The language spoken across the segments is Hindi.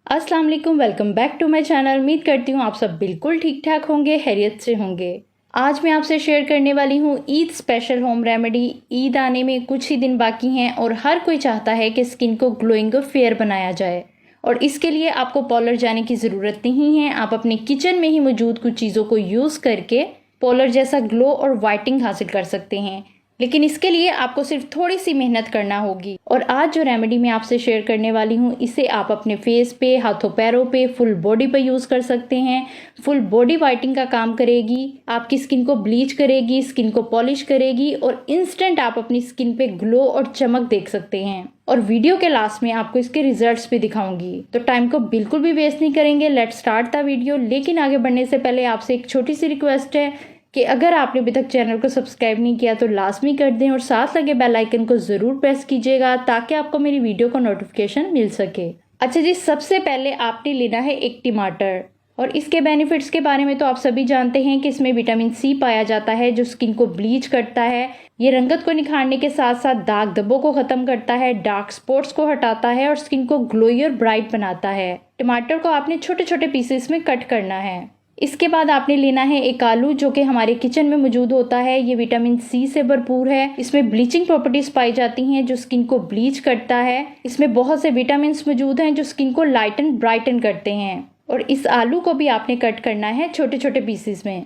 अस्सलाम वालेकुम, welcome back to my channel. उम्मीद करती हूँ आप सब बिल्कुल ठीक ठाक होंगे, खैरियत से होंगे। आज मैं आपसे शेयर करने वाली हूँ Eid special home remedy. Eid आने में कुछ ही दिन बाकी हैं और हर कोई चाहता है कि स्किन को ग्लोइंग और फेयर बनाया जाए, और इसके लिए आपको पार्लर जाने की ज़रूरत नहीं है। आप अपने किचन में ही मौजूद कुछ चीज़ों को यूज़ करके पार्लर जैसा ग्लो और वाइटिंग हासिल कर सकते हैं, लेकिन इसके लिए आपको सिर्फ थोड़ी सी मेहनत करना होगी। और आज जो रेमेडी मैं आपसे शेयर करने वाली हूँ, इसे आप अपने फेस पे, हाथों पैरों पे, फुल बॉडी पे यूज़ कर सकते हैं। फुल बॉडी वाइटिंग का काम करेगी, आपकी स्किन को ब्लीच करेगी, स्किन को पॉलिश करेगी और इंस्टेंट आप अपनी स्किन पे ग्लो और चमक देख सकते हैं। और वीडियो के लास्ट में आपको इसके रिजल्ट्स भी दिखाऊंगी, तो टाइम को बिल्कुल भी वेस्ट नहीं करेंगे। Let's start the video. लेकिन आगे बढ़ने से पहले आपसे एक छोटी सी रिक्वेस्ट है कि अगर आपने अभी तक चैनल को सब्सक्राइब नहीं किया तो लाजमी कर दें और साथ लगे बेल आइकन को ज़रूर प्रेस कीजिएगा ताकि आपको मेरी वीडियो का नोटिफिकेशन मिल सके। अच्छा जी, सबसे पहले आपने लेना है एक टमाटर, और इसके बेनिफिट्स के बारे में तो आप सभी जानते हैं कि इसमें विटामिन सी पाया जाता है जो स्किन को ब्लीच करता है। ये रंगत को निखारने के साथ साथ दाग धब्बों को ख़त्म करता है, डार्क स्पॉट्स को हटाता है और स्किन को ग्लोई और ब्राइट बनाता है। टमाटर को आपने छोटे छोटे पीसेस में कट करना है। इसके बाद आपने लेना है एक आलू, जो कि हमारे किचन में मौजूद होता है। ये विटामिन सी से भरपूर है। इसमें ब्लीचिंग प्रॉपर्टीज पाई जाती हैं जो स्किन को ब्लीच करता है। इसमें बहुत से विटामिन मौजूद हैं जो स्किन को लाइटन ब्राइटन करते हैं। और इस आलू को भी आपने कट करना है छोटे छोटे पीसेस में।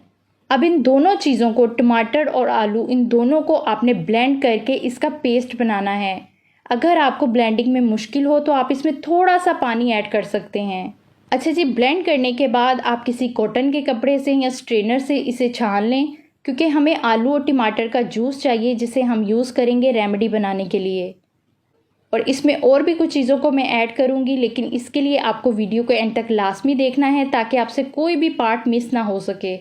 अब इन दोनों चीज़ों को, टमाटर और आलू, इन दोनों को आपने ब्लेंड करके इसका पेस्ट बनाना है। अगर आपको ब्लेंडिंग में मुश्किल हो तो आप इसमें थोड़ा सा पानी ऐड कर सकते हैं। अच्छा जी, ब्लेंड करने के बाद आप किसी कॉटन के कपड़े से या स्ट्रेनर से इसे छान लें, क्योंकि हमें आलू और टमाटर का जूस चाहिए जिसे हम यूज़ करेंगे रेमेडी बनाने के लिए। और इसमें और भी कुछ चीज़ों को मैं ऐड करूँगी, लेकिन इसके लिए आपको वीडियो को एंड तक लाजमी देखना है ताकि आपसे कोई भी पार्ट मिस ना हो सके।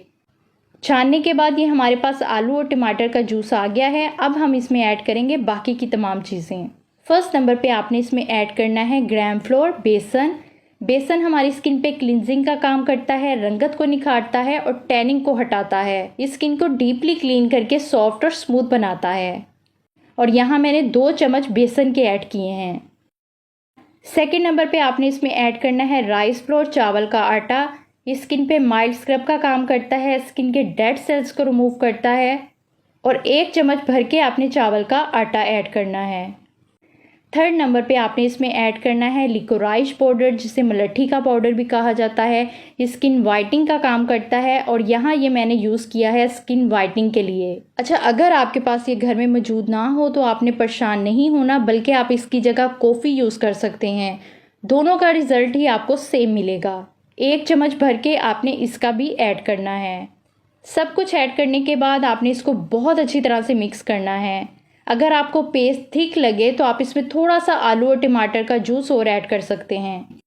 छानने के बाद ये हमारे पास आलू और टमाटर का जूस आ गया है। अब हम इसमें ऐड करेंगे बाकी की तमाम चीज़ें। फर्स्ट नंबर पे आपने इसमें ऐड करना है ग्राम फ्लोर, बेसन। बेसन हमारी स्किन पे क्लिनजिंग का काम करता है, रंगत को निखारता है और टैनिंग को हटाता है। ये स्किन को डीपली क्लीन करके सॉफ्ट और स्मूथ बनाता है। और यहाँ मैंने 2 चम्मच बेसन के ऐड किए हैं। सेकंड नंबर पे आपने इसमें ऐड करना है राइस फ्लोर, चावल का आटा। ये स्किन पे माइल्ड स्क्रब का काम करता है, स्किन के डेड सेल्स को रिमूव करता है। और 1 चम्मच भर के आपने चावल का आटा ऐड करना है। थर्ड नंबर पे आपने इसमें ऐड करना है लिकोराइज पाउडर, जिसे मलट्ठी का पाउडर भी कहा जाता है। ये स्किन वाइटनिंग का काम करता है और यहाँ ये मैंने यूज़ किया है स्किन वाइटनिंग के लिए। अच्छा, अगर आपके पास ये घर में मौजूद ना हो तो आपने परेशान नहीं होना, बल्कि आप इसकी जगह कॉफ़ी यूज़ कर सकते हैं। दोनों का रिज़ल्ट ही आपको सेम मिलेगा। 1 चम्मच भर के आपने इसका भी ऐड करना है। सब कुछ ऐड करने के बाद आपने इसको बहुत अच्छी तरह से मिक्स करना है। अगर आपको पेस्ट थिक लगे तो आप इसमें थोड़ा सा आलू और टमाटर का जूस और ऐड कर सकते हैं।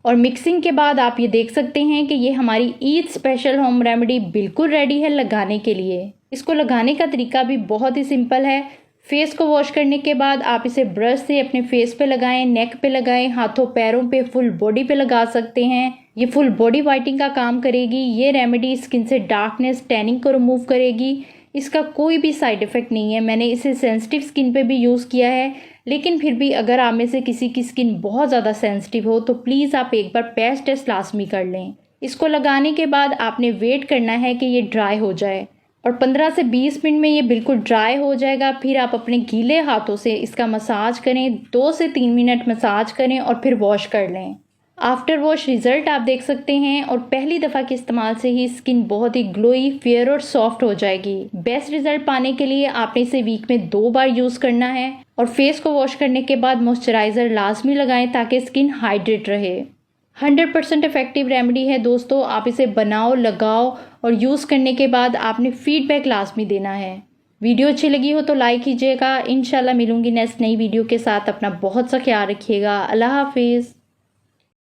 और मिक्सिंग के बाद आप ये देख सकते हैं कि ये हमारी ईद स्पेशल होम रेमेडी बिल्कुल रेडी है लगाने के लिए। इसको लगाने का तरीका भी बहुत ही सिंपल है। फेस को वॉश करने के बाद आप इसे ब्रश से अपने फेस पे लगाएं, नेक पे लगाएं, हाथों पैरों पे, फुल बॉडी पे लगा सकते हैं। ये फुल बॉडी वाइटिंग का काम करेगी। ये रेमेडी स्किन से डार्कनेस, टैनिंग को रिमूव करेगी। इसका कोई भी साइड इफ़ेक्ट नहीं है। मैंने इसे सेंसिटिव स्किन पे भी यूज़ किया है, लेकिन फिर भी अगर आप में से किसी की स्किन बहुत ज़्यादा सेंसिटिव हो तो प्लीज़ आप एक बार पैच टेस्ट लाजमी कर लें। इसको लगाने के बाद आपने वेट करना है कि ये ड्राई हो जाए, और 15 से 20 मिनट में ये बिल्कुल ड्राई हो जाएगा। फिर आप अपने गीले हाथों से इसका मसाज करें, 2 से 3 मिनट मसाज करें और फिर वॉश कर लें। आफ्टर वॉश रिजल्ट आप देख सकते हैं, और पहली दफ़ा के इस्तेमाल से ही स्किन बहुत ही ग्लोई, फेयर और सॉफ्ट हो जाएगी। बेस्ट रिजल्ट पाने के लिए आपने इसे वीक में 2 बार यूज़ करना है। और फेस को वॉश करने के बाद मॉइस्चराइज़र लाजमी लगाएं ताकि स्किन हाइड्रेट रहे। 100% इफेक्टिव रेमेडी है दोस्तों। आप इसे बनाओ, लगाओ और यूज़ करने के बाद आपने फीडबैक लाजमी देना है। वीडियो अच्छी लगी हो तो लाइक कीजिएगा। इंशाल्लाह मिलूंगी नेक्स्ट नई वीडियो के साथ। अपना बहुत सा ख्याल रखिएगा। अल्लाह हाफिज़।